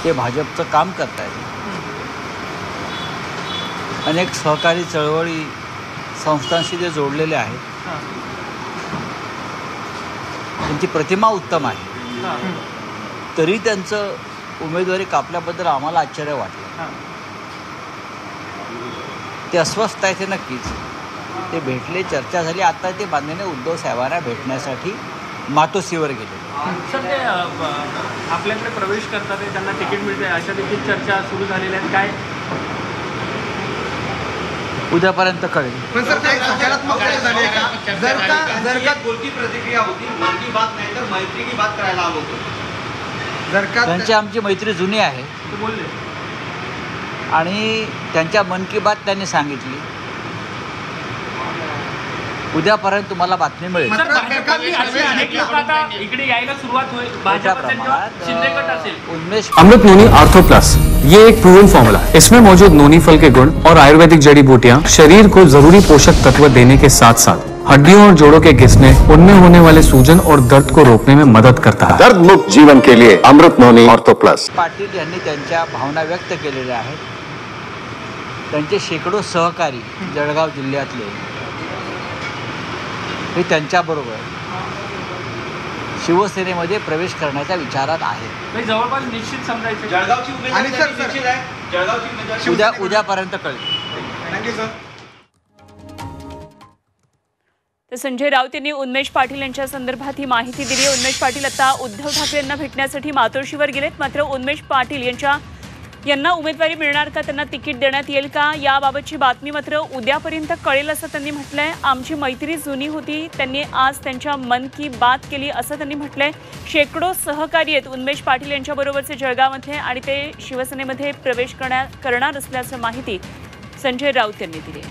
ते भाजपचं काम करत आहेत. अनेक सहकारी चळवळी संस्थांशी ते जोडलेले आहेत. त्यांची प्रतिमा उत्तम आहे. तरी त्यांचं उमेदवारी कापल्याबद्दल आम्हाला आश्चर्य वाटलं. ते अस्वस्थ आहे ते नक्कीच. ते भेटले, चर्चा झाली. आता ते माननीय उद्धव साहेबांना भेटण्यासाठी मातोश्रीवर गेले. सर, ते आपल्याकडे प्रवेश करतात, त्यांना तिकीट मिळते अशा देखील चर्चा सुरू झालेल्या आहेत. काय उद्यापर्यंत कळेल. पण सर, काही सकारात्मक झाली आहे का? जर का बोलकी प्रतिक्रिया होती, मन की बात नाही तर मैत्री की बात करायला आलो होतो. जर का त्यांची आमची मैत्री जुनी आहे ते बोलले आणि त्यांच्या मन की बात त्यांनी सांगितली. उद्यापर्यंत तुम्हाला बातमी मिळेल. सर, भाजपने असे अनेक लोक आता इकडे यायला सुरुवात होईल. भाजपचा शिंदे गट असेल. उन्मेष अमृत नोनी आर्थो प्लस, ये एक प्रूवन फॉर्मूला है. इसमें मौजूद नोनी फल के गुण और आयुर्वेदिक जड़ी बूटियां शरीर को जरूरी पोषक तत्व देने के साथ साथ हड्डियों और जोड़ों के घिसने, उनमें होने वाले सूजन और दर्द को रोकने में मदद करता है. दर्द मुक्त जीवन के लिए अमृत नोनी आर्थो प्लस. पाटील यांनी त्यांच्या भावना व्यक्त केलेल्या आहेत. त्यांचे शेकडो सहकारी जळगाव जिल्ह्यातले हे त्यांच्याबरोबर शिवसेनेमध्ये प्रवेश करण्याच्या विचारात आहेत. जवळपास निश्चित समजायचं. जळगावची आणि उमेदवारी सर, निश्चित आहे. जळगावची उमेदवारी उद्यापर्यंत कळेल. Thank you sir. तर संजय राऊत यांनी उन्मेष पाटील यांच्या संदर्भात ही माहिती दिली. उन्मेष पाटील आता उद्धव ठाकरे यांना भेटण्यासाठी मातोश्रीवर गेलेत. मात्र उन्मेष पाटील यांना उमेदवारी मिळणार का, त्यांना तिकीट देण्यात येईल का, याबाबतची बातमी मात्र उद्यापर्यंत कळेल असं त्यांनी म्हटलंय. आमची मैत्री जुनी होती, त्यांनी आज त्यांच्या मन की बात केली असं त्यांनी म्हटलंय. शेकडो सहकारी आहेत उन्मेष पाटील यांच्याबरोबरचे जळगावमध्ये आणि ते शिवसेनेमध्ये प्रवेश करणार असल्याचं माहिती संजय राऊत यांनी दिली.